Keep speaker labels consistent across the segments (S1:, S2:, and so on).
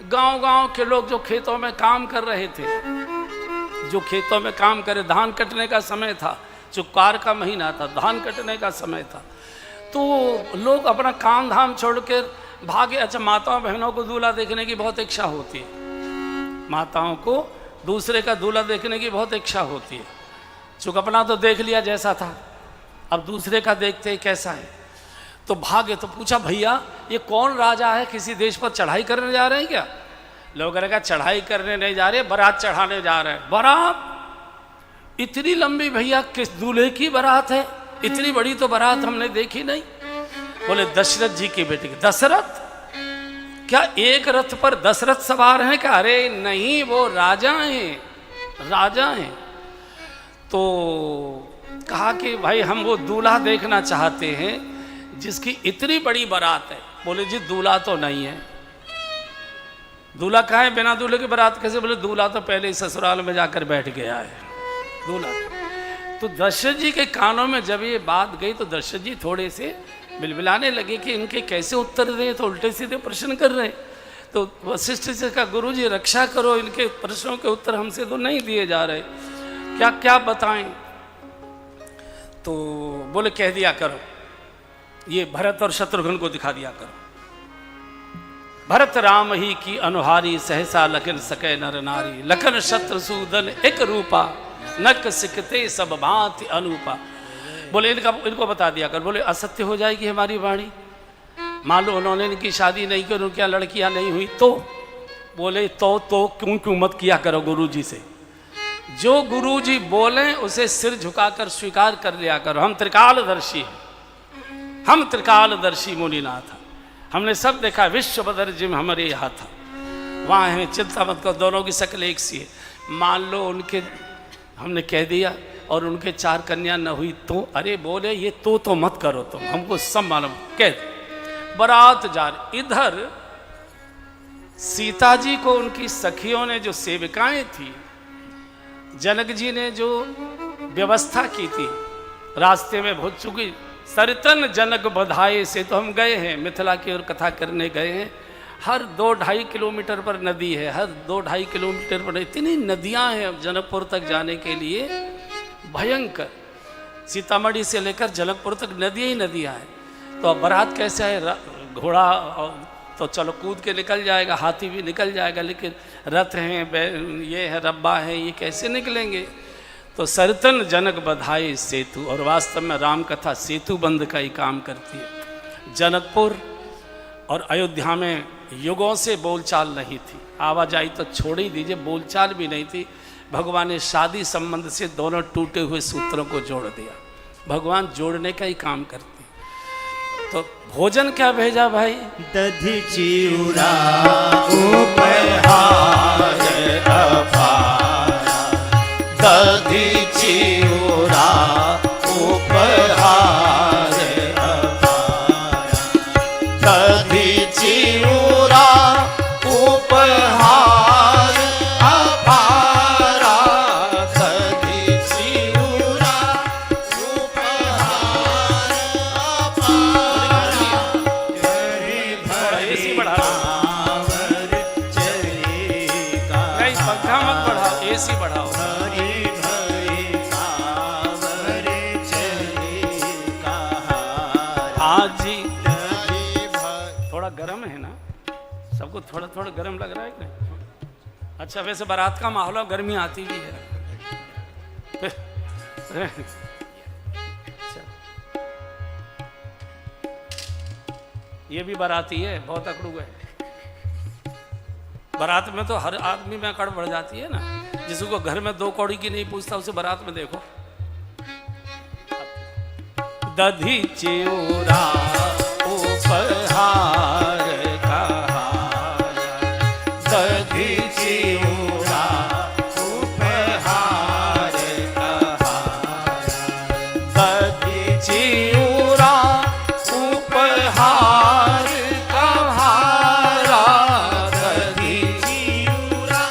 S1: गांव-गांव के लोग जो खेतों में काम कर रहे थे, जो खेतों में काम करे, धान कटने का समय था, चुक्कार का महीना था, धान कटने का समय था, तो लोग अपना काम धाम छोड़कर भागे। अच्छा, माताओं बहनों को दूल्हा देखने की बहुत इच्छा होती है, माताओं को दूसरे का दूल्हा देखने की बहुत इच्छा होती है। चूँकि अपना तो देख लिया जैसा था, अब दूसरे का देखते कैसा है, तो भागे। तो पूछा, भैया ये कौन राजा है, किसी देश पर चढ़ाई करने जा रहे हैं क्या? लोग कहा चढ़ाई करने नहीं जा रहे, बारात चढ़ाने जा रहे हैं। बारात इतनी लंबी भैया, किस दूल्हे की बारात है? इतनी बड़ी तो बारात हमने देखी नहीं। बोले दशरथ जी की बेटी। दशरथ? क्या एक रथ पर दशरथ सवार हैं क्या? अरे नहीं, वो राजा हैं, राजा हैं। तो कहा कि भाई हम वो दूल्हा देखना चाहते हैं जिसकी इतनी बड़ी बारात है। बोले जी दूल्हा तो नहीं है। दूल्हा कहाँ है? बिना दूल्हे की बारात कैसे? बोले दूल्हा तो पहले ही ससुराल में जाकर बैठ गया है, दूल्हा। तो दशरथ जी के कानों में जब ये बात गई तो दशरथ जी थोड़े से बिलबिलाने लगे कि इनके कैसे उत्तर दें, तो उल्टे सीधे प्रश्न कर रहे हैं। तो वशिष्ठ से कहा, गुरु जी रक्षा करो, इनके प्रश्नों के उत्तर हमसे तो नहीं दिए जा रहे, क्या क्या बताएं? तो बोले कह दिया करो, ये भरत और शत्रुघ्न को दिखा दिया करो। भरत राम ही की अनुहारी, सहसा लखन सकै नर नारी, लखन शत्रुसूदन एक रूपा, नक सिकते सब भांति अनूपा। बोले इनको बता दिया कर। बोले असत्य हो जाएगी हमारी वाणी, मान लो उन्होंने इनकी शादी नहीं की, उनकी लड़कियां नहीं हुई तो? बोले तो क्यों मत किया करो गुरुजी से। जो गुरुजी बोले उसे सिर झुकाकर स्वीकार कर लिया करो। हम त्रिकालदर्शी हैं, हम त्रिकालदर्शी मुनिनाथ, हमने सब देखा। विश्व बदर जिम हमारे यहाँ था, वहाँ है, चिंता मत करो, दोनों की शक्ल एक सी है। मान लो उनके हमने कह दिया और उनके 4 कन्या न हुई तो? अरे बोले ये तो मत करो तुम, हमको सब मालूम। कह बारात जा रही। इधर सीता जी को उनकी सखियों ने, जो सेविकाएं थी, जनक जी ने जो व्यवस्था की थी, रास्ते में बहुत चुकी। सरतन जनक बधाए से तो हम गए हैं, मिथिला की ओर कथा करने गए हैं। हर 2-2.5 किलोमीटर पर नदी है, हर 2-2.5 किलोमीटर पर इतनी नदियां हैं अब जनकपुर तक जाने के लिए, भयंकर। सीतामढ़ी से लेकर जनकपुर तक नदियाँ ही नदियाँ हैं। तो अब बारात कैसे है? घोड़ा तो चलो कूद के निकल जाएगा, हाथी भी निकल जाएगा, लेकिन रथ हैं, ये है, रब्बा है, ये कैसे निकलेंगे? तो सरतन जनक बधाई सेतु, और वास्तव में राम कथा सेतु बंध का ही काम करती है। जनकपुर और अयोध्या में युगों से बोलचाल नहीं थी, आवाजाही तो छोड़ ही दीजिए, बोलचाल भी नहीं थी। भगवान ने शादी संबंध से दोनों टूटे हुए सूत्रों को जोड़ दिया। भगवान जोड़ने का ही काम करते। तो भोजन क्या भेजा भाई?
S2: दधि चिउरा उपहार अपारा, दधि चिउरा उपहार अपारा, दधि चिउरा उपहार अपारा, दधि चिउरा उपहार अपारा।
S1: एसी बढ़ा पंखा मत बढ़ाओ, एसी बढ़ाओ। आज जी थोड़ा गर्म है ना, सबको थोड़ा थोड़ा गर्म लग रहा है कि नहीं? अच्छा, वैसे बारात का माहौल है, गर्मी आती भी है। ये भी बाराती है, बहुत अकड़ू है। बारात में तो हर आदमी में अकड़ बढ़ जाती है ना। जिसको घर में 2 कौड़ी की नहीं पूछता, उसे बारात में देखो। दधि चिउरा उपहार कहारा, दधि चिउरा उपहार कहारा, दधि चिउरा उपहार कहारा, दधि चिउरा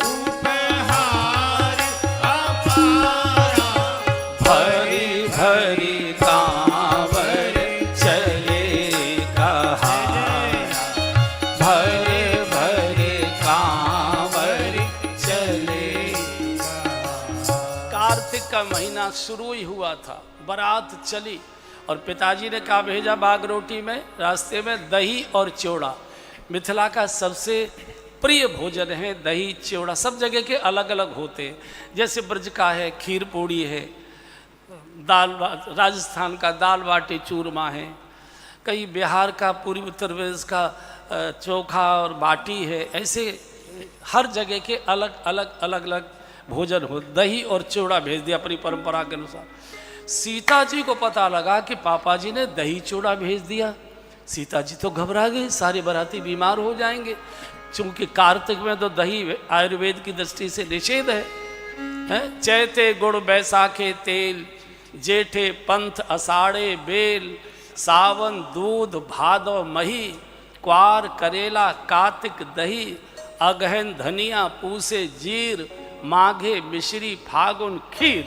S1: उपहार अपारा। भरी भरी कांवर चले कहारा, भरे भरे महीना शुरू ही हुआ था, बारात चली और पिताजी ने कहा भेजा बागरोटी में, रास्ते में दही और चिवड़ा। मिथिला का सबसे प्रिय भोजन है दही चिवड़ा। सब जगह के अलग अलग होते हैं, जैसे ब्रज का है खीर पूड़ी है, राजस्थान का दाल बाटी चूरमा है, कई बिहार का पूर्वी उत्तर प्रदेश का चोखा और बाटी है। ऐसे हर जगह के अलग अलग भोजन हो। दही और चिवड़ा भेज दिया अपनी परंपरा के अनुसार। सीता जी को पता लगा कि पापा जी ने दही चिवड़ा भेज दिया। सीता जी तो घबरा गई, सारे बाराती बीमार हो जाएंगे, क्योंकि कार्तिक में तो दही आयुर्वेद की दृष्टि से निषेध है। चैते गुड़ बैसाखे तेल, जेठे पंथ अषाढ़े बेल, सावन दूध भादो मही, क्वार करेला कार्तिक दही, अगहन धनिया पूसे जीर, माघे मिश्री फागुन खीर।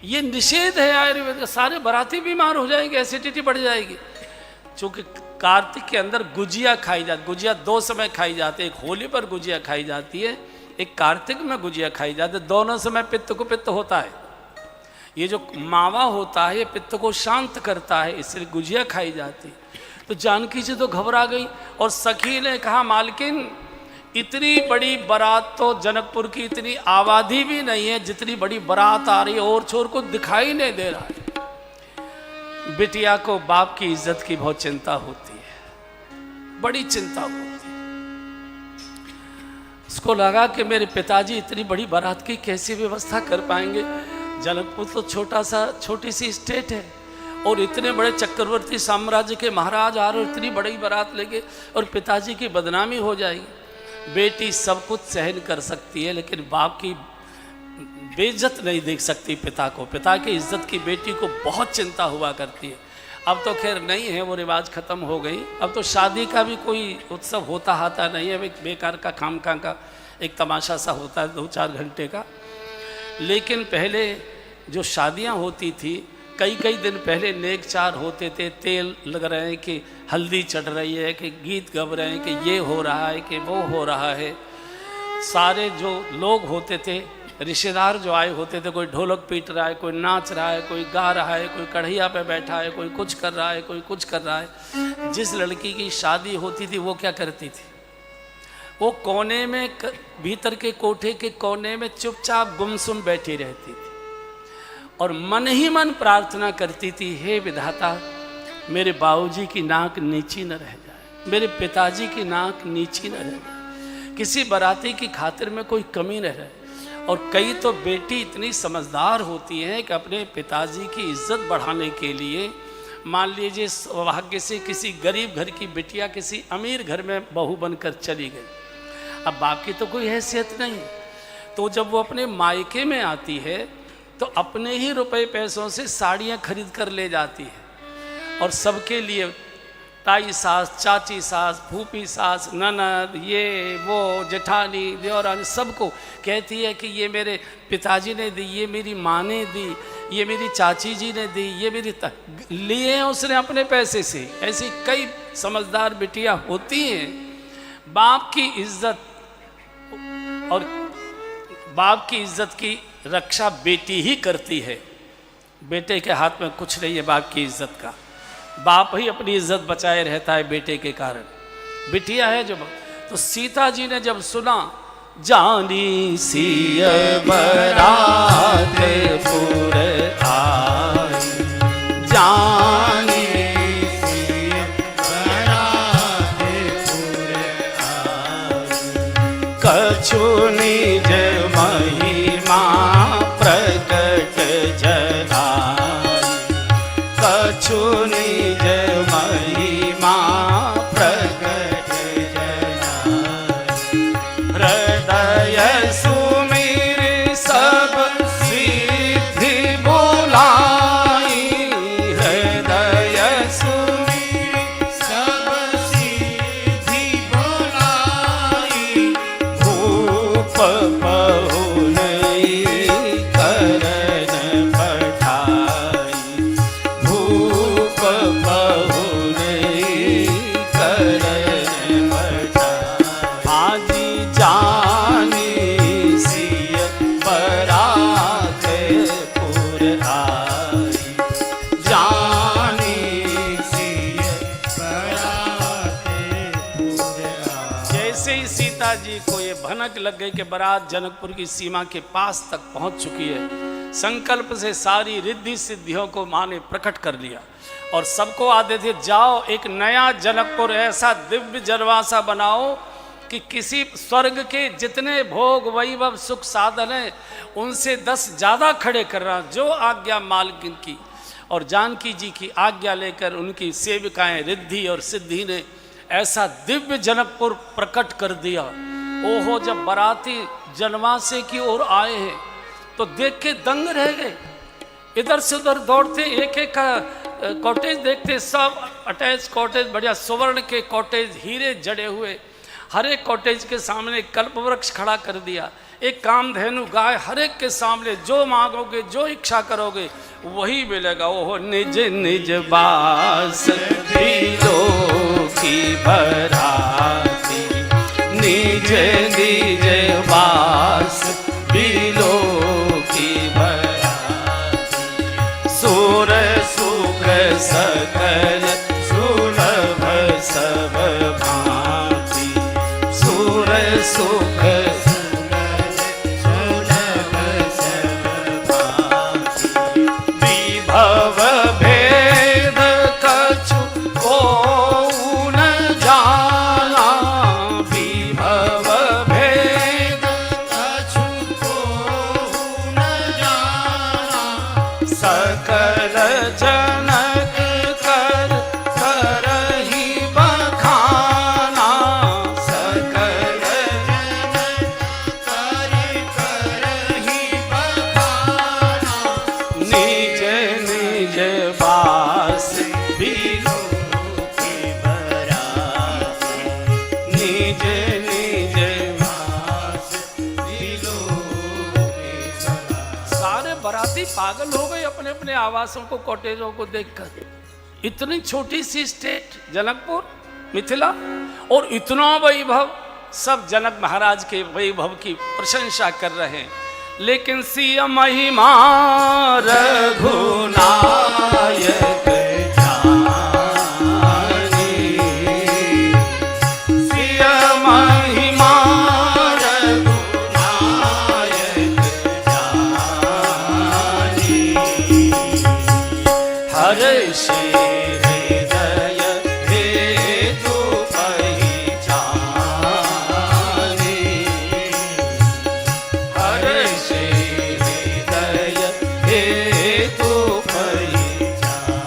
S1: ये निषेध है आयुर्वेद का। सारे बाराती बीमार हो जाएंगे, एसिडिटी बढ़ जाएगी। चूँकि कार्तिक के अंदर गुजिया खाई जाती, गुजिया 2 समय खाई जाती है, एक होली पर गुजिया खाई जाती है, एक कार्तिक में गुजिया खाई जाती है। दोनों समय पित्त को पित्त होता है। ये जो मावा होता है ये पित्त को शांत करता है, इसलिए गुजिया खाई जाती। तो जानकी जी तो घबरा गई और सखी ने कहा मालकिन इतनी बड़ी बारात तो जनकपुर की इतनी आबादी भी नहीं है जितनी बड़ी बारात आ रही है, और छोर को दिखाई नहीं दे रहा है। बिटिया को बाप की इज्जत की बहुत चिंता होती है, बड़ी चिंता होती है। उसको लगा कि मेरे पिताजी इतनी बड़ी बारात की कैसी व्यवस्था कर पाएंगे। जनकपुर तो छोटी सी स्टेट है और इतने बड़े चक्रवर्ती साम्राज्य के महाराज आ रहे, इतनी बड़ी बारात लेके, और पिताजी की बदनामी हो जाएगी। बेटी सब कुछ सहन कर सकती है लेकिन बाप की बेइज्जत नहीं देख सकती पिता को। पिता की इज्जत की बेटी को बहुत चिंता हुआ करती है। अब तो खैर नहीं है, वो रिवाज ख़त्म हो गई। अब तो शादी का भी कोई उत्सव होता नहीं है, बेकार का खामखा का एक तमाशा सा होता है 2-4 घंटे का। लेकिन पहले जो शादियां होती थी, कई दिन पहले नेकचार होते थे, तेल लग रहे हैं कि हल्दी चढ़ रही है, कि गीत गब रहे हैं कि ये हो रहा है कि वो हो रहा है। सारे जो लोग होते थे, रिश्तेदार जो आए होते थे, कोई ढोलक पीट रहा है, कोई नाच रहा है, कोई गा रहा है, कोई कढ़ैया पे बैठा है, कोई कुछ कर रहा है, कोई कुछ कर रहा है। जिस लड़की की शादी होती थी वो क्या करती थी, वो कोने में, भीतर के कोठे के कोने में चुपचाप गुमसुम बैठी रहती थी और मन ही मन प्रार्थना करती थी, हे विधाता मेरे बाबूजी की नाक नीची न रह जाए, मेरे पिताजी की नाक नीची न रह जाए, किसी बाराती की खातिर में कोई कमी न रहे। और कई तो बेटी इतनी समझदार होती हैं कि अपने पिताजी की इज्जत बढ़ाने के लिए, मान लीजिए सौभाग्य से किसी गरीब घर की बिटिया किसी अमीर घर में बहू बनकर चली गई, अब बाप की तो कोई हैसियत नहीं, तो जब वो अपने मायके में आती है तो अपने ही रुपए पैसों से साड़ियाँ खरीद कर ले जाती है और सबके लिए, ताई सास, चाची सास, फूफी सास, ननद, ये वो, जेठानी, देवरानी, सबको कहती है कि ये मेरे पिताजी ने दी, ये मेरी माँ ने दी, ये मेरी चाची जी ने दी, ये मेरी लिए हैं उसने अपने पैसे से। ऐसी कई समझदार बिटियाँ होती हैं। बाप की इज्जत और बाप की इज्जत की रक्षा बेटी ही करती है, बेटे के हाथ में कुछ नहीं है बाप की इज्जत का। बाप ही अपनी इज्जत बचाए रहता है बेटे के कारण। बिटिया है जब, तो सीता जी ने जब सुना, जानी सिय बरात पुर आई, जानी सिय बरात पुर आई, कछु निज महिमा प्रकट जनाई, कछु निज महिमा प्रकट जनाई, हृदय सुमिर सब सिद्धि बुलाई, हृदय सुमिर सब सिद्धि बुलाई, भूप जैसे ही सीता जी को ये भनक लग गई कि बारात जनकपुर की सीमा के पास तक पहुंच चुकी है, संकल्प से सारी रिद्धि सिद्धियों को माँ ने प्रकट कर लिया और सबको आदेश दिए, जाओ एक नया जनकपुर ऐसा दिव्य जनवासा बनाओ कि किसी स्वर्ग के जितने भोग वैभव सुख साधन हैं उनसे 10 ज़्यादा खड़े करना, जो आज्ञा मालकिन की। और जानकी जी की आज्ञा लेकर उनकी सेविकाएं रिद्धि और सिद्धि ने ऐसा दिव्य जनकपुर प्रकट कर दिया। ओहो, जब बाराती जनवासे की ओर आए हैं तो देख के दंग रह गए, इधर से उधर दौड़ते, एक एक कॉटेज देखते, सब अटैच कॉटेज, बढ़िया सुवर्ण के कॉटेज, हीरे जड़े हुए। हर एक कॉटेज के सामने कल्प वृक्ष खड़ा कर दिया, एक कामधेनु गाय, हर एक के सामने जो मांगोगे जो इच्छा करोगे वही मिलेगा। ओहो, निज निज बास दिलों की भराती, निज निज बास दिलों की भराती, सुर सुख सकल सुलभ सब भांति, सुर सुख पागल हो गए अपने अपने आवासों को, कॉटेजों को देखकर। इतनी छोटी सी स्टेट जनकपुर, मिथिला, और इतना वैभव, सब जनक महाराज के वैभव की प्रशंसा कर रहे हैं। लेकिन सिय महिमा रघुनायक जानी, सिय महिमा हृदय हेतु पहचानी, हृदय हेतु पहचानी।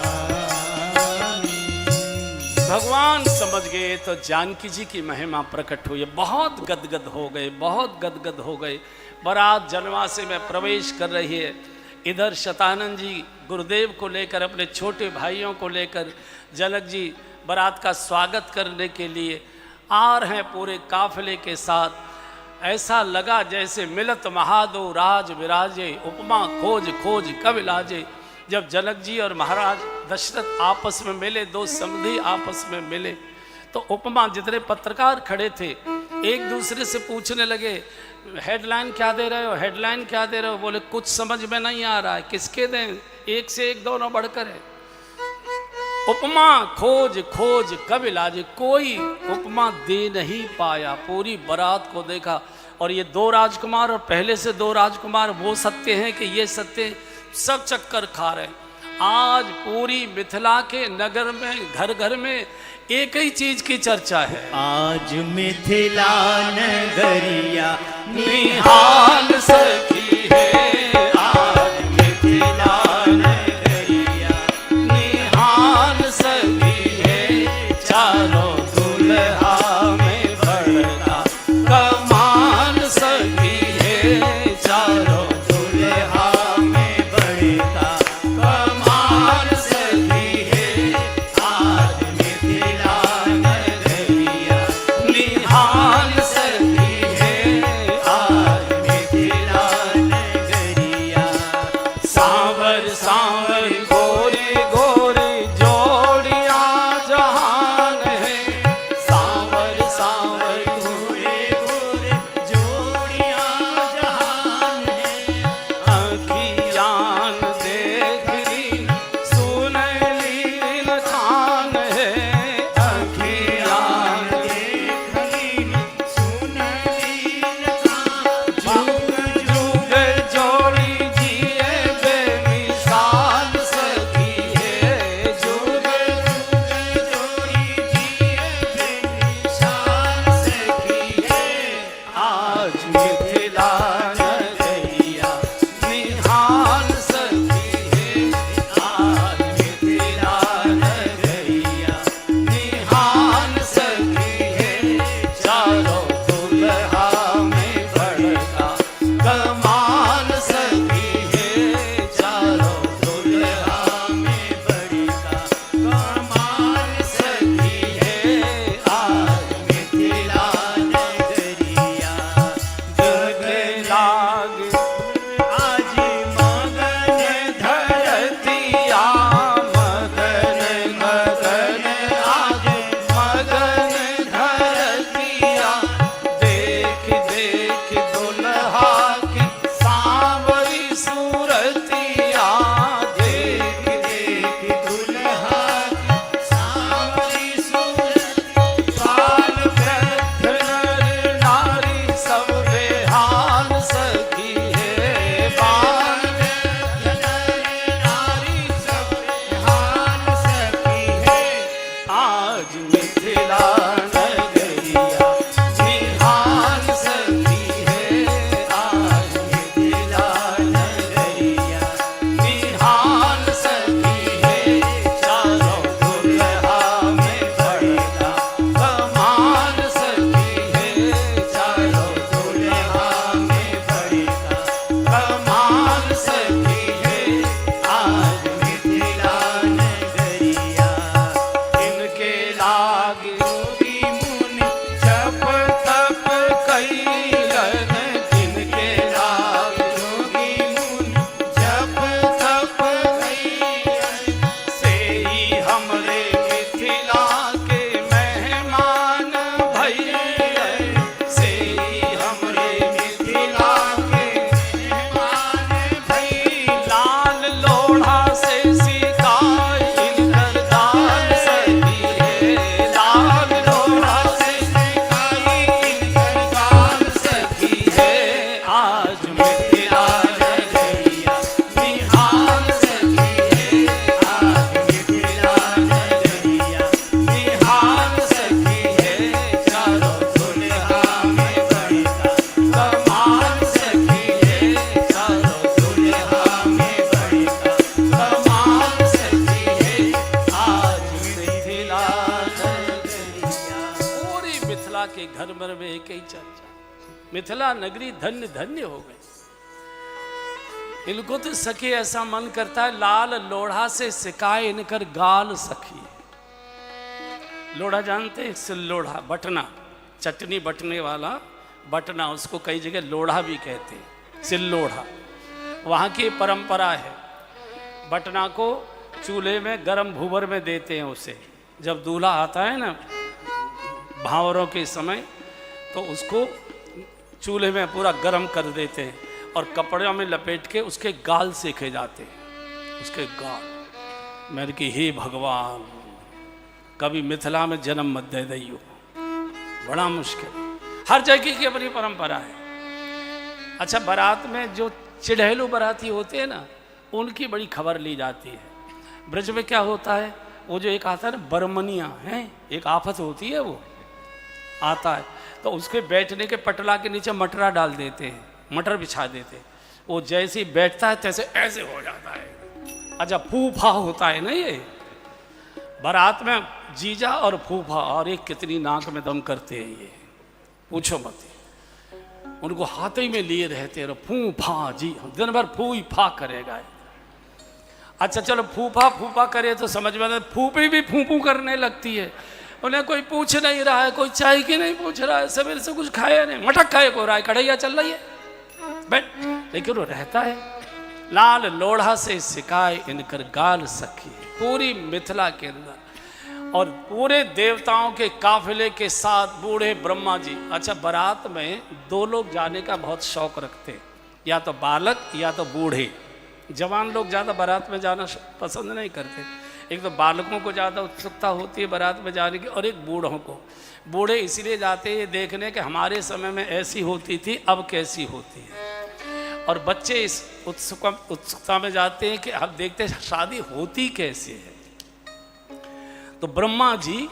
S1: भगवान समझ गए तो जानकी जी की महिमा प्रकट हुई। बहुत गदगद हो गए, बहुत गदगद हो गए। बारात जनवासे में प्रवेश कर रही है। इधर शतानंद जी गुरुदेव को लेकर, अपने छोटे भाइयों को लेकर जनक जी बारात का स्वागत करने के लिए आ रहे हैं पूरे काफिले के साथ। ऐसा लगा जैसे मिलत महादो राज विराजे, उपमा खोज खोज कब लाजे। जब जनक जी और महाराज दशरथ आपस में मिले, दो समधी आपस में मिले, तो उपमा, जितने पत्रकार खड़े थे एक दूसरे से पूछने लगे, हेडलाइन क्या दे रहे हो, हेडलाइन क्या दे रहे हो। बोले कुछ समझ में नहीं आ रहा है, किसके दें, एक से एक दोनों बढ़कर है। उपमा खोज खोज कब इलाज, कोई उपमा दे नहीं पाया। पूरी बारात को देखा और ये दो राजकुमार और पहले से दो राजकुमार वो सत्य हैं कि ये सत्य, सब चक्कर खा रहे हैं। आज पूरी मिथिला के नगर में, घर घर में एक ही चीज की चर्चा है,
S2: आज मिथिला नगरिया
S1: निहाल सखी है,
S2: आज मिथिला नगरिया
S1: निहाल सखी है, चारों दुल्हा में बड़का कमाल सखी है,
S2: चारों दुल्हा में बड़का कमाल सखी है, आज मिथिला नगरिया
S1: निहाल सखी है,
S2: आज मिथिला नगरिया
S1: सब एक ही चर्चा। मिथिला नगरी धन्य धन्य हो गई। इनको तो सखी ऐसा मन करता है, लाल लोढ़ा से सिकाए इनकर गाल सखी। लोढ़ा जानते हैं? सिल लोढ़ा, बटना, चटनी बटने वाला बटना, उसको कई जगह लोढ़ा भी कहते हैं, सिल लोढ़ा। वहाँ की परंपरा है, बटना को चूल्हे में गरम भूबर में देते हैं उसे। जब दूल्हा आता है ना भावरों के समय, तो उसको चूल्हे में पूरा गरम कर देते हैं और कपड़े में लपेट के उसके गाल सेके जाते हैं, उसके गाल। मैंने कि हे भगवान, कभी मिथिला में जन्म मत दे दैयो, बड़ा मुश्किल। हर जगह की अपनी परंपरा है। अच्छा, बारात में जो चिढ़ैलू बाराती होते हैं ना, उनकी बड़ी खबर ली जाती है। ब्रज में क्या होता है, वो जो एक आता है ना बरमनिया है, एक आफत होती है, वो आता है तो उसके बैठने के पटला के नीचे मटरा डाल देते हैं, मटर बिछा देते हैं। वो जैसे ही बैठता है तैसे ऐसे हो जाता है। अच्छा, फूफा होता है ना ये बारात में, जीजा और फूफा, और एक कितनी नाक में दम करते हैं ये, पूछो मत। उनको हाथ ही में लिए रहते हैं, फूफा जी, दिन भर फू ही फा करेगा। अच्छा चलो, फूफा फूफा करे तो समझ में आता है, फूफी भी फूफू करने लगती है। उन्हें कोई पूछ नहीं रहा है, कोई चाय की नहीं पूछ रहा है, सवेरे से कुछ खाया नहीं, मटक खाए को रहा है, कढ़ैया चल रही है, बैठ। लेकिन वो रहता है, लाल लोढ़ा से सिकाए इनकर गाल सखी, पूरी मिथिला के अंदर। और पूरे देवताओं के काफिले के साथ बूढ़े ब्रह्मा जी। अच्छा, बारात में दो लोग जाने का बहुत शौक रखते, या तो बालक या तो बूढ़े। जवान लोग ज़्यादा बारात में जाना पसंद नहीं करते। एक तो बालकों को ज़्यादा उत्सुकता होती है बारात में जाने की, और एक बूढ़ों को। बूढ़े इसलिए जाते हैं देखने के हमारे समय में ऐसी होती थी, अब कैसी होती है। और बच्चे इस उत्सुकता में जाते हैं कि अब देखते हैं शादी होती कैसे है। तो ब्रह्मा जी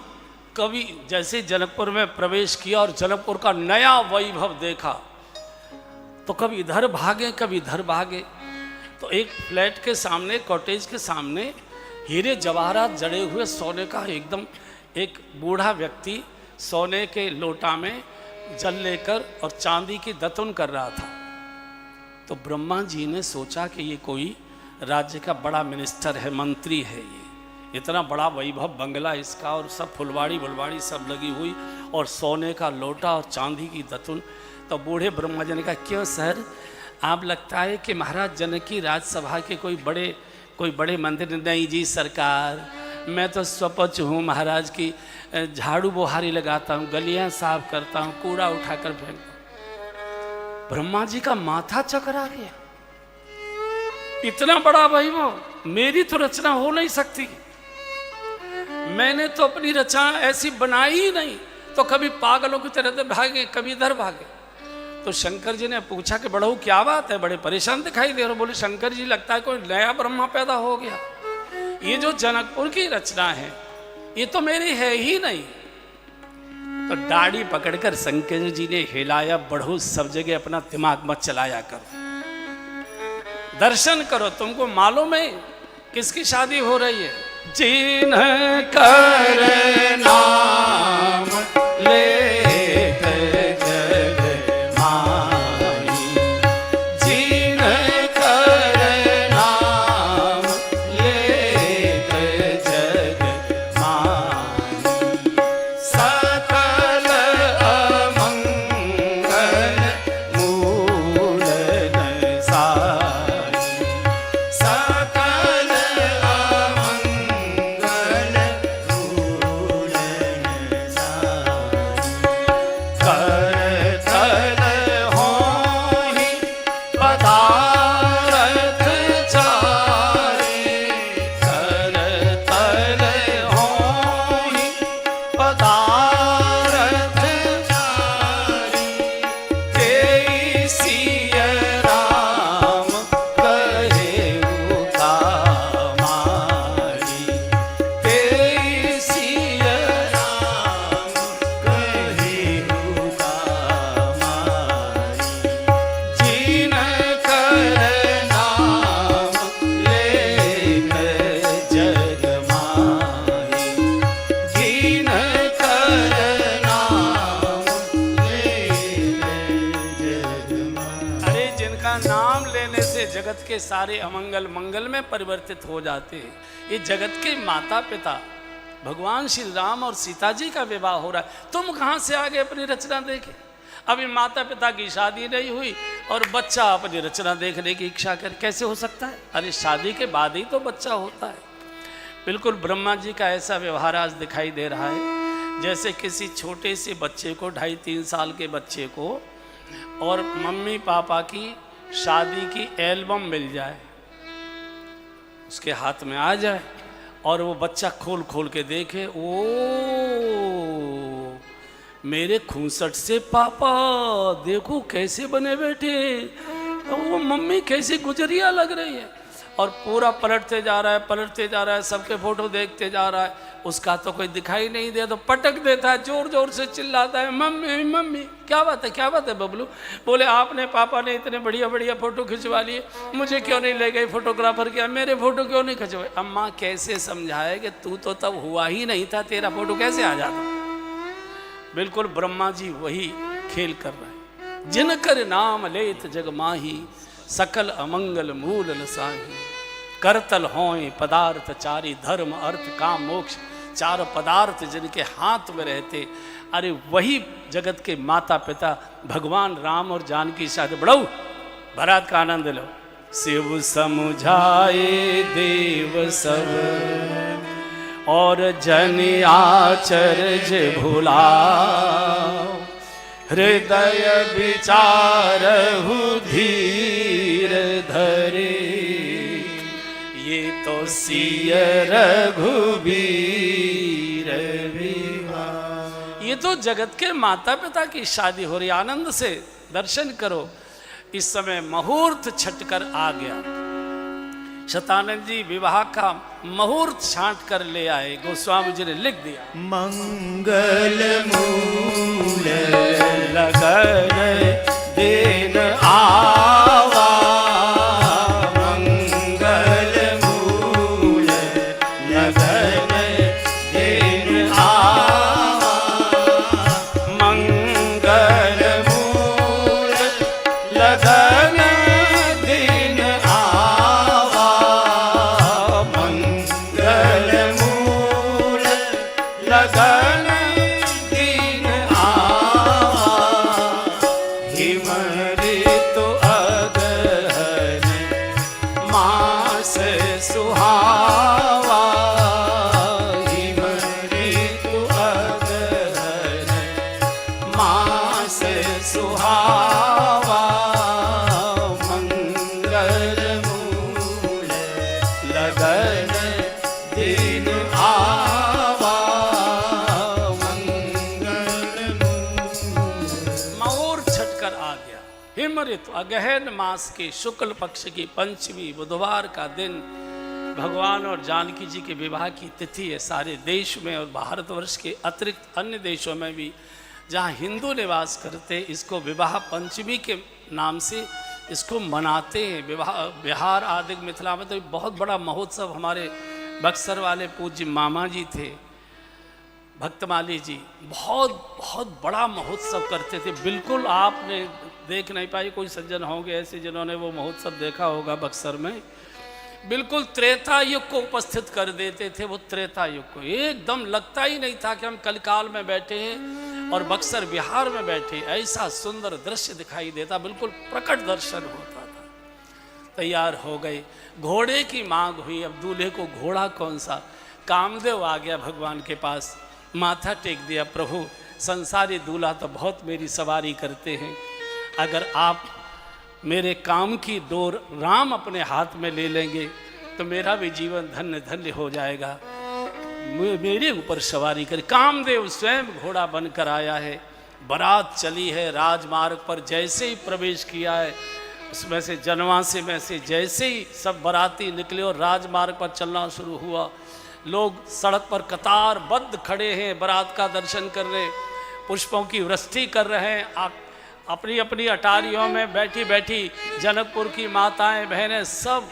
S1: कभी जैसे जनकपुर में प्रवेश किया और जनकपुर का नया वैभव देखा, तो कभी इधर भागे कभी इधर भागे। तो एक फ्लैट के सामने, कॉटेज के सामने, हीरे जवाहरात जड़े हुए सोने का एकदम एक बूढ़ा व्यक्ति सोने के लोटा में जल लेकर और चांदी की दतुन कर रहा था। तो ब्रह्मा जी ने सोचा कि ये कोई राज्य का बड़ा मिनिस्टर है, मंत्री है, ये इतना बड़ा वैभव बंगला इसका, और सब फुलवाड़ी बुलवाड़ी सब लगी हुई, और सोने का लोटा और चांदी की दतुन। तो बूढ़े ब्रह्मा जी ने कहा, क्यों सर, आप लगता है कि महाराज जनक की राजसभा के कोई बड़े मंत्री? नहीं जी सरकार, मैं तो स्वपच हूँ महाराज की, झाड़ू बुहारी लगाता हूँ, गलियाँ साफ करता हूँ, कूड़ा उठाकर फेंकता हूँ। ब्रह्मा जी का माथा चकरा गया, इतना बड़ा वैभव मेरी तो रचना हो नहीं सकती, मैंने तो अपनी रचना ऐसी बनाई ही नहीं। तो कभी पागलों की तरह भागे, कभी इधर भागे। तो शंकर जी ने पूछा कि बड़हू क्या बात है, बड़े परेशान दिखाई दे रहे हो। बोले, शंकर जी लगता है कोई नया ब्रह्मा पैदा हो गया, ये जो जनकपुर की रचना है ये तो मेरी है ही नहीं। तो दाढ़ी पकड़कर शंकर जी ने हिलाया, बड़हू सब जगह अपना दिमाग मत चलाया करो, दर्शन करो, तुमको मालूम है किसकी शादी हो रही है? जिन्ह कर नाम लेत जग माही, जिन्ह कर नाम लेत जग माही, सकल अमंगल मूल साई, सकल अमंगल मूल साई। होने से जगत के सारे अमंगल मंगल में परिवर्तित हो जाते हैं। ये जगत के माता पिता भगवान श्री राम और सीता जी का विवाह हो रहा है, तुम कहाँ से आ गए अपनी रचना देखे? अभी माता पिता की शादी नहीं हुई और बच्चा अपनी रचना देखने की इच्छा कर, कैसे हो सकता है? अरे शादी के बाद ही तो बच्चा होता है। बिल्कुल ब्रह्मा जी का ऐसा व्यवहार आज दिखाई दे रहा है, जैसे किसी छोटे से बच्चे को 2.5-3 साल के बच्चे को और मम्मी पापा की शादी की एल्बम मिल जाए, उसके हाथ में आ जाए और वो बच्चा खोल खोल के देखे, ओ मेरे 65 से पापा देखो कैसे बने बैठे, वो मम्मी कैसी गुजरिया लग रही है, और पूरा पलटते जा रहा है, सबके फोटो देखते जा रहा है, उसका तो कोई दिखाई नहीं दे तो पटक देता है, जोर जोर से चिल्लाता है, मम्मी मम्मी। क्या बात है बबलू? बोले आपने पापा ने इतने बढ़िया बढ़िया फोटो खिंचवा लिए, मुझे क्यों नहीं ले गए फोटोग्राफर के, मेरे फोटो क्यों नहीं खिंचवाए? अम्मा कैसे समझाए कि तू तो तब हुआ ही नहीं था, तेरा फोटो कैसे आ जाता? बिल्कुल ब्रह्मा जी वही खेल कर रहे हैं। जिनकर नाम लेत जग माही, सकल अमंगल मूल लसाही, करतल होए पदार्थ चारी, धर्म अर्थ काम मोक्ष चार पदार्थ जिनके हाथ में रहते। अरे वही जगत के माता पिता भगवान राम और जानकी शादी, बढ़ाओ बारात का आनंद लो। शिव समझाए देव सब और जन आचर्य भुलाओ, हृदय विचारहु धीर धरे, ये तो सिय रघुबीर विवाह। ये तो जगत के माता पिता की शादी हो रही, आनंद से दर्शन करो। इस समय मुहूर्त छटकर आ गया, शतानंद जी विवाह का मुहूर्त छांट कर ले आए, गोस्वामी जी ने लिख दिया।
S2: मंगल मूल
S1: लगन
S2: दिन आवा, मंगल मूल लगन दिन आवा,
S1: मंगल
S2: मूल लगन दिन आवा, मंगल मूल लगन दिन आवा, हिम ऋतु अगहन मास सुहावा, हिम ऋतु अगहन मास सुहावा, मंगल मूल लगन दिन आवा, मंगल मूल।
S1: मुहूर्त छटकर आ गया। हिम ऋतु अगहन मास के शुक्ल पक्ष की पंचमी बुधवार का दिन भगवान और जानकी जी के विवाह की तिथि है। सारे देश में और भारतवर्ष के अतिरिक्त अन्य देशों में भी जहाँ हिंदू निवास करते इसको विवाह पंचमी के नाम से इसको मनाते हैं। विवाह बिहार आदि मिथिला में तो बहुत बड़ा महोत्सव, हमारे बक्सर वाले पूज्य मामा जी थे भक्तमाली जी, बहुत बहुत बड़ा महोत्सव करते थे। बिल्कुल आपने देख नहीं पाई, कोई सज्जन होंगे ऐसे जिन्होंने वो महोत्सव देखा होगा बक्सर में। बिल्कुल त्रेता युग को उपस्थित कर देते थे, वो त्रेता युग को एकदम लगता ही नहीं था कि हम कलिकाल में बैठे हैं और बक्सर बिहार में बैठे। ऐसा सुंदर दृश्य दिखाई देता, बिल्कुल प्रकट दर्शन होता था। तैयार हो गए, घोड़े की मांग हुई। अब दूल्हे को घोड़ा कौन सा? कामदेव आ गया भगवान के पास, माथा टेक दिया, प्रभु संसारी दूल्हा तो बहुत मेरी सवारी करते हैं, अगर आप मेरे काम की डोर राम अपने हाथ में ले लेंगे तो मेरा भी जीवन धन्य धन्य हो जाएगा, मेरे ऊपर सवारी कर। कामदेव स्वयं घोड़ा बनकर आया है, बारात चली है राजमार्ग पर। जैसे ही प्रवेश किया है उसमें से जनवासे में से जैसे ही सब बाराती निकले और राजमार्ग पर चलना शुरू हुआ, लोग सड़क पर कतारबद्ध खड़े हैं बारात का दर्शन कर रहे, पुष्पों की वृष्टि कर रहे हैं। आप अपनी अपनी अटारियों में बैठी बैठी जनकपुर की माताएं बहनें सब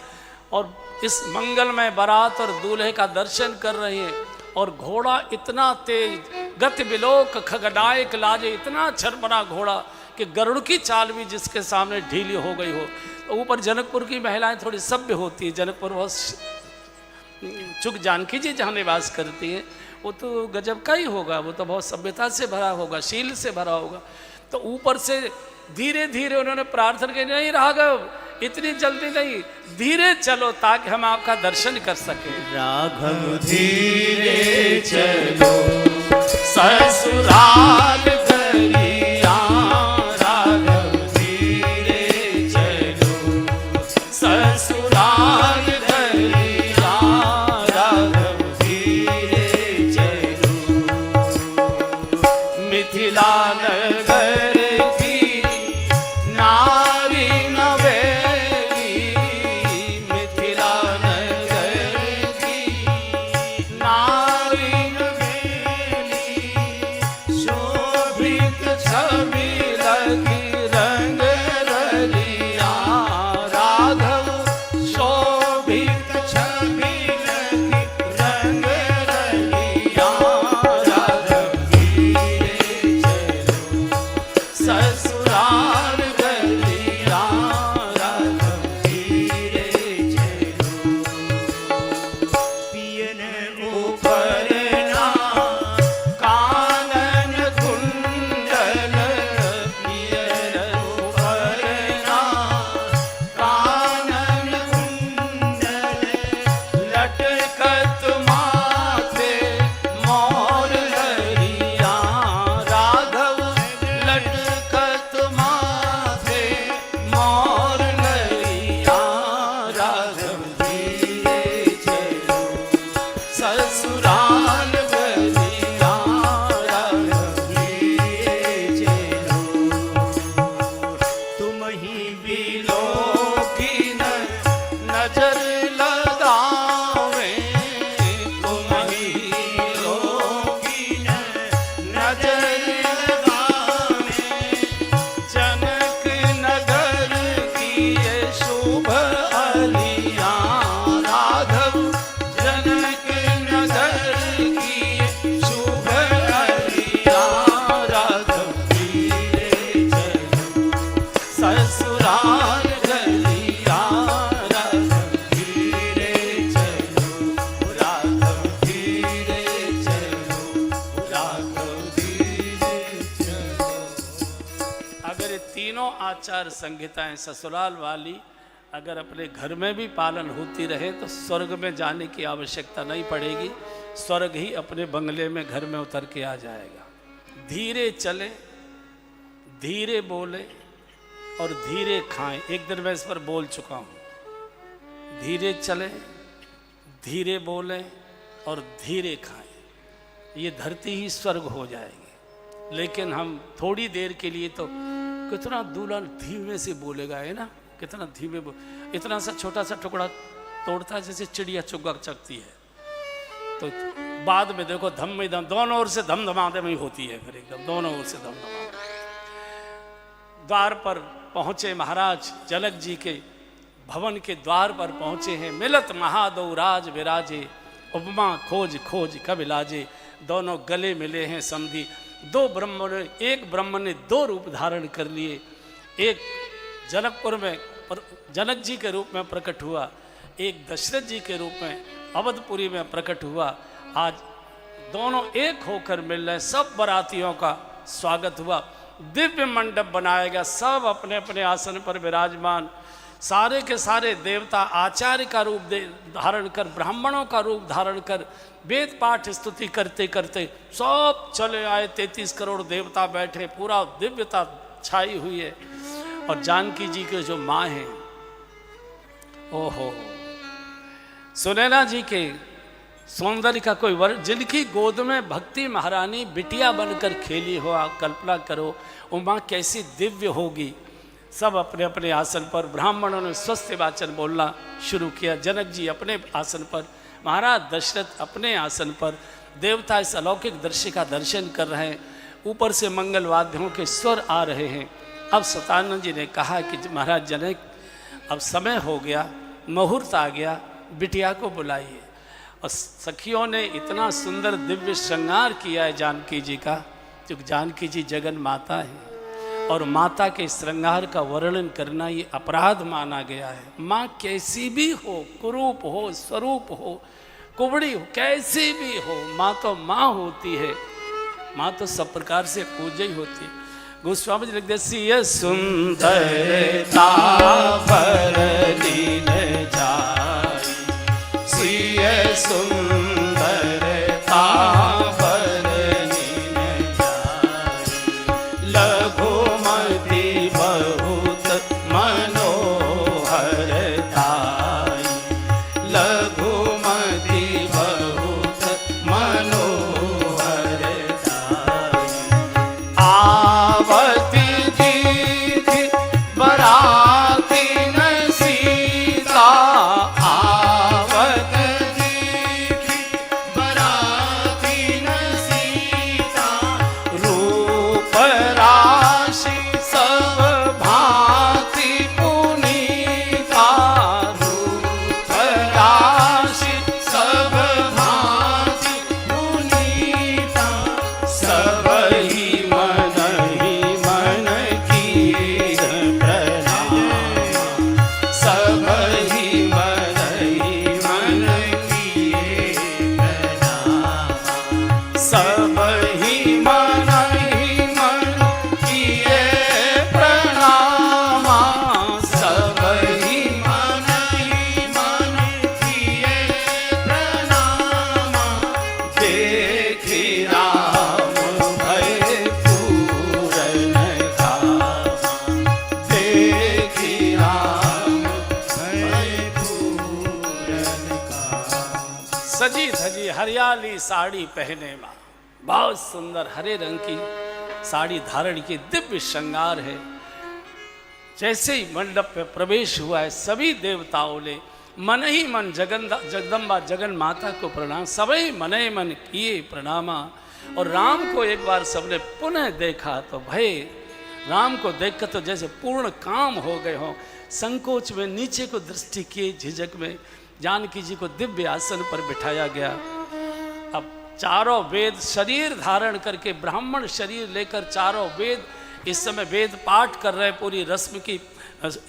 S1: और इस मंगलमय बारात और दूल्हे का दर्शन कर रहे हैं। और घोड़ा इतना तेज, गति बिलोक खगनायक लाजे, इतना छरपना घोड़ा कि गरुड़ की चाल भी जिसके सामने ढीली हो गई हो। तो ऊपर जनकपुर की महिलाएं थोड़ी सभ्य होती है, जनकपुर बहुत चुक जानकी जी जहाँ निवास करती है वो तो गजब का ही होगा, वो तो बहुत सभ्यता से भरा होगा, शील से भरा होगा। तो ऊपर से धीरे धीरे उन्होंने प्रार्थना की, नहीं राघव इतनी जल्दी नहीं, धीरे चलो ताकि हम आपका दर्शन कर सके।
S2: राघव धीरे चलो ससुराल गरिया, राघव धीरे चलो ससुराल गरिया, राघव धीरे चलो मिथिला नगर की नारी नवेली, मिथिला नगर की नारी नवेली, शोभित छवि लगी रंग रलिया, राघव शोभित छवि लगी रंग रलिया, राघव धीरे चलो ससुराल गरिया, राघव धीरे चलो पियन ऊपर ना कानन कुंडल, पियन ऊपर ना कानन कुंडल, लटकत माथे मोर लरिया, राघव लटकत माथे मोर लरिया, राघव धीरे चलो ससुराल गरिया, राघव धीरे चलो तुम ही बिलो की नजर लगावे, तुम ही बिलो की नजर लगावे, जनक नगर की ये शुभ अलिया, राघव जनक नगर की ये शुभ अलिया, राघव धीरे चलो ससुराल गरिया, राघव धीरे चलो, राघव धीरे चलो, राघव धीरे चलो।
S1: अगर ये तीनों आचार संहिताएं ससुराल वाली अगर अपने घर में भी पालन होती रहे तो स्वर्ग में जाने की आवश्यकता नहीं पड़ेगी, स्वर्ग ही अपने बंगले में घर में उतर के आ जाएगा। धीरे चले, धीरे बोले और धीरे खाएं। एक दिन मैं इस पर बोल चुका हूँ। धीरे चले, धीरे बोले और धीरे खाएं, ये धरती ही स्वर्ग हो जाएगी। लेकिन हम थोड़ी देर के लिए तो कितना दूल्हा धीमे से बोलेगा, है ना, कितना धीमे इतना सा छोटा सा टुकड़ा तोड़ता है जैसे चिड़िया चुग्गा चकती है। तो बाद में देखो धम में धम, दोनों ओर से धमधमाते में होती है, फिर एकदम दोनों ओर से धमधमाते। द्वार पर पहुंचे महाराज, जनक जी के भवन के द्वार पर पहुंचे हैं। मिलत महादो राज विराजे, उपमा खोज खोज कब इलाजे। दोनों गले मिले हैं समधी। दो ब्रह्म ने, एक ब्रह्म ने दो रूप धारण कर लिए। एक जनकपुर में जनक जी के रूप में प्रकट हुआ, एक दशरथ जी के रूप में अवधपुरी में प्रकट हुआ। आज दोनों एक होकर मिल रहे, सब बारातियों का स्वागत हुआ। दिव्य मंडप बनाया गया, सब अपने अपने आसन पर विराजमान। सारे के सारे देवता आचार्य का रूप धारण कर, ब्राह्मणों का रूप धारण कर, वेद पाठ स्तुति करते करते सब चले आए। 33 करोड़ देवता बैठे, पूरा दिव्यता छाई हुई है। और जानकी जी के जो माँ हैं, ओहो, सुनैना जी के सौंदर्य का कोई वर्ग, जिनकी गोद में भक्ति महारानी बिटिया बनकर खेली हो, आप कल्पना करो वो माँ कैसी दिव्य होगी। सब अपने अपने आसन पर, ब्राह्मणों ने स्वस्थ वाचन बोलना शुरू किया। जनक जी अपने आसन पर, महाराज दशरथ अपने आसन पर। देवता इस अलौकिक दृश्य का दर्शन कर रहे हैं। ऊपर से मंगल वाद्यों के स्वर आ रहे हैं। अब सतानंद जी ने कहा कि महाराज जनक, अब समय हो गया, मुहूर्त आ गया, बिटिया को बुलाइए। और सखियों ने इतना सुंदर दिव्य श्रृंगार किया है जानकी जी का, क्योंकि जानकी जी जगन माता है। और माता के श्रृंगार का वर्णन करना ये अपराध माना गया है। माँ कैसी भी हो, कुरूप हो, स्वरूप हो, कुबड़ी हो, कैसी भी हो, माँ तो माँ होती है। माँ तो सब प्रकार से पूज्य ही होती है। गोस्वामी जी लिखते सिय सुंदरता पर लीन जाई, सिय सुंदरता पर लीन जाई, लघुमती बहुत मनोहरताई, लघुमती बहुत मनोहरताई। आवती दीदी बराती न सीता, आवत दीदी बराती न सीता, रूप राशि सब भांति पुनीता, रूप राशि सब भांति पुनीता, सब ही मन कीर प्रणाम, सब ही मन किए प्रणाम, सब ही मन किए प्रणाम, सब ही मन किए प्रणाम। देखी राम भय पूरन काम, देखी राम भय पूरन काम। सजी धजी हरियाली साड़ी पहने माँ, बहुत सुंदर हरे रंग की साड़ी धारण की, दिव्य श्रृंगार है। जैसे ही मंडप में प्रवेश हुआ है, सभी देवताओं ने मन ही मन जगदम्बा जगन माता को प्रणाम, सभी मन ही मन किए प्रणामा। और राम को एक बार सबने पुनः देखा तो भय, राम को देखकर तो जैसे पूर्ण काम हो गए हों। संकोच में नीचे को दृष्टि किए, झिझक में जानकी जी को दिव्य आसन पर बिठाया गया। अब चारों वेद शरीर धारण करके, ब्राह्मण शरीर लेकर चारों वेद इस समय वेद पाठ कर रहे, पूरी रस्म की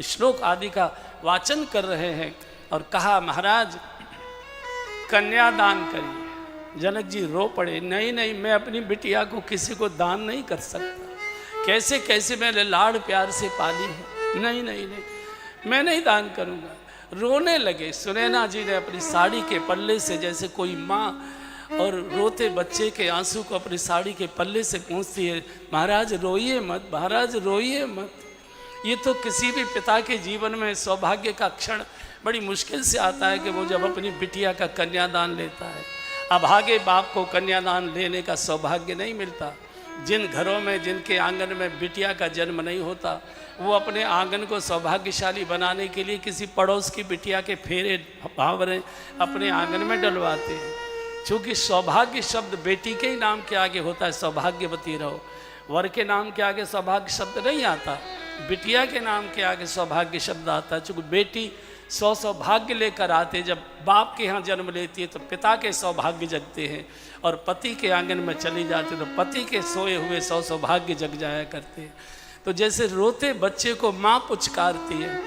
S1: श्लोक आदि का वाचन कर रहे हैं। और कहा महाराज कन्यादान करिए। जनक जी रो पड़े, नहीं नहीं, मैं अपनी बिटिया को किसी को दान नहीं कर सकता, कैसे कैसे मैंने लाड़ प्यार से पाली है, नहीं नहीं नहीं, मैं नहीं दान करूँगा। रोने लगे। सुनैना जी ने अपनी साड़ी के पल्ले से, जैसे कोई माँ और रोते बच्चे के आंसू को अपनी साड़ी के पल्ले से पहुँचती है, महाराज रोइए मत, महाराज रोइए मत। ये तो किसी भी पिता के जीवन में सौभाग्य का क्षण बड़ी मुश्किल से आता है कि वो जब अपनी बिटिया का कन्यादान लेता है। अभागे बाप को कन्यादान लेने का सौभाग्य नहीं मिलता। जिन घरों में, जिनके आंगन में बिटिया का जन्म नहीं होता, वो अपने आंगन को सौभाग्यशाली बनाने के लिए किसी पड़ोस की बिटिया के फेरे भावरे अपने आंगन में डलवाते हैं। क्योंकि सौभाग्य शब्द बेटी के ही नाम के आगे होता है, सौभाग्यवती रहो। वर के नाम के आगे सौभाग्य शब्द नहीं आता, बिटिया के नाम के आगे सौभाग्य शब्द आता है। चूँकि बेटी सौभाग्य लेकर आते, जब बाप के यहाँ जन्म लेती है तो पिता के सौभाग्य जगते हैं, और पति के आंगन में चली जाती है तो पति के सोए हुए सौभाग्य जग जाया करते हैं। तो जैसे रोते बच्चे को माँ पुचकारती है,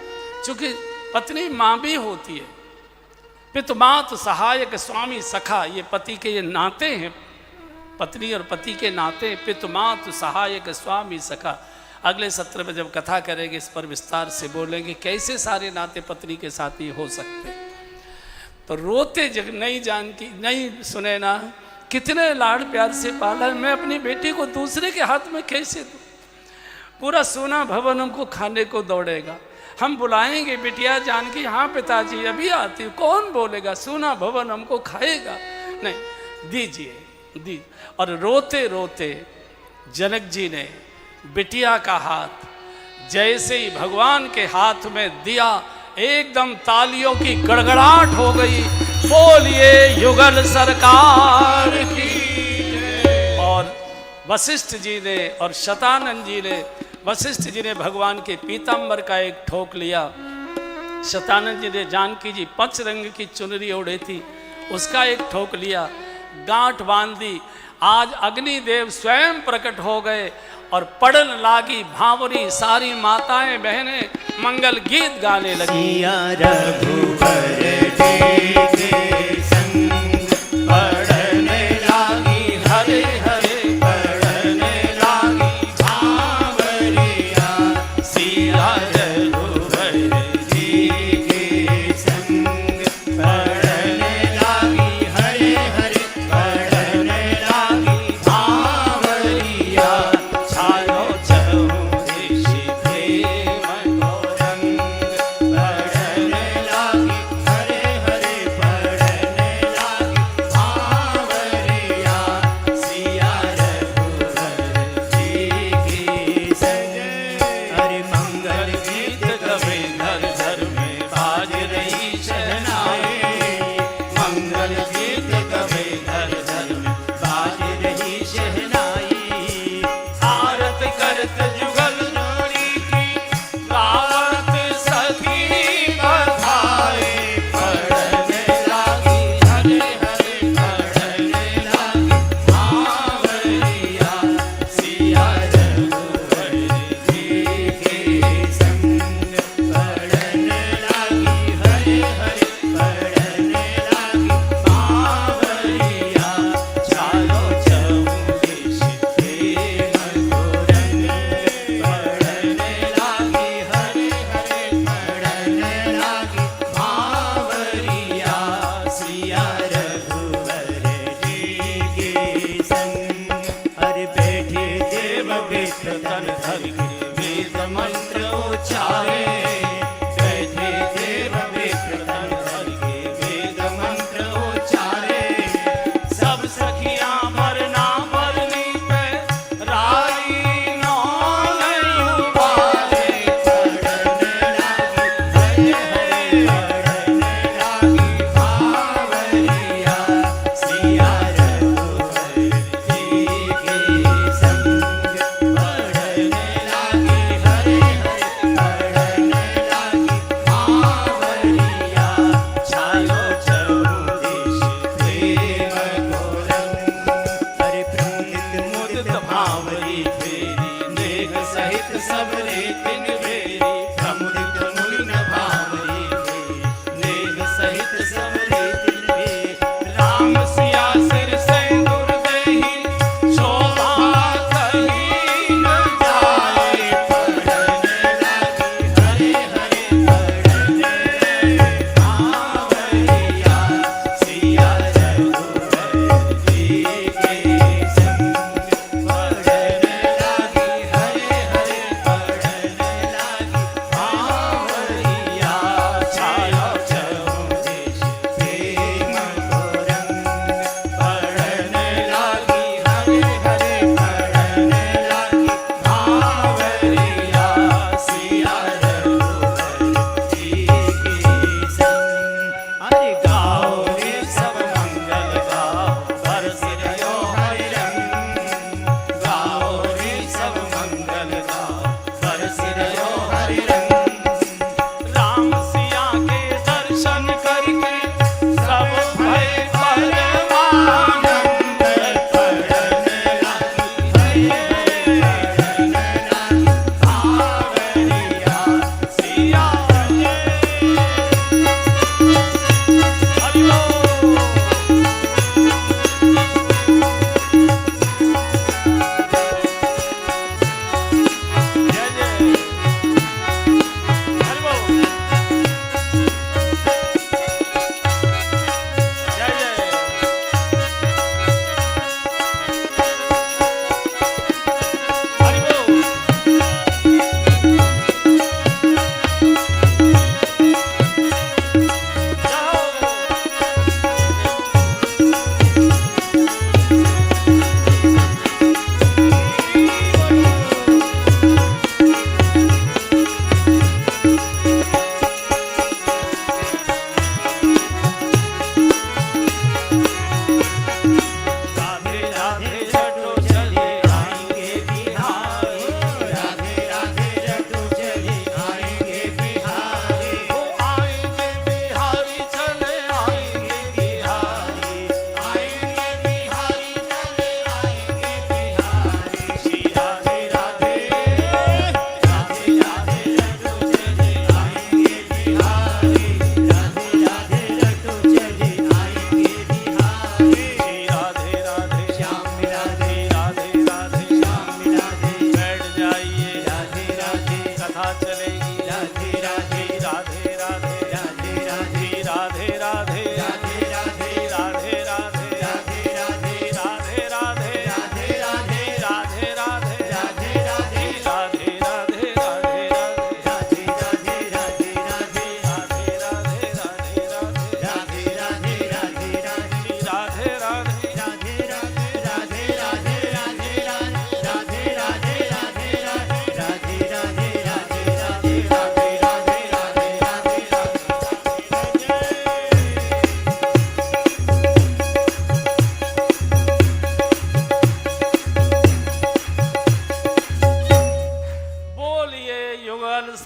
S1: चूँकि पत्नी माँ भी होती है। पितुमात सहायक स्वामी सखा, ये पति के ये नाते हैं, पत्नी और पति के नाते। पितुमात सहायक स्वामी सखा, अगले सत्र में जब कथा करेंगे इस पर विस्तार से बोलेंगे कैसे सारे नाते पत्नी के साथ ही हो सकते। तो रोते जब नहीं जानकी, नहीं सुनैना, कितने लाड़ प्यार से पाला है, मैं अपनी बेटी को दूसरे के हाथ में कैसे दूँ। पूरा सोना भवन हमको खाने को दौड़ेगा। हम बुलाएंगे बिटिया जानकी, हाँ पिताजी अभी आती, कौन बोलेगा सोना भवन हमको खाएगा, नहीं दीजिए दी। और रोते रोते जनक जी ने बिटिया का हाथ जैसे ही भगवान के हाथ में दिया, एकदम तालियों की गड़गड़ाहट हो गई। बोलिए युगल सरकार की। और वशिष्ठ जी ने और शतानंद जी ने, वशिष्ठ जी ने भगवान के पीताम्बर का एक ठोक लिया, शतानंद जी ने जानकी जी 5 रंग की चुनरी ओढ़ी थी उसका एक ठोक लिया, गांठ बांध दी। आज अग्निदेव स्वयं प्रकट हो गए और पढ़न लागी भावरी सारी माताएं बहनें मंगल गीत गाने लगी।
S2: सिया रघुबर के संग पढ़ने लागी हरे हरे पढ़ने लागी भावरिया। सिया रघुबर जी के संग पढ़ने लागी हरे हरे पढ़ने लागी भावरिया। छायो चहुदिश प्रेम को रंग पढ़ने लागी हरे हरे पढ़ने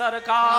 S1: सरकार।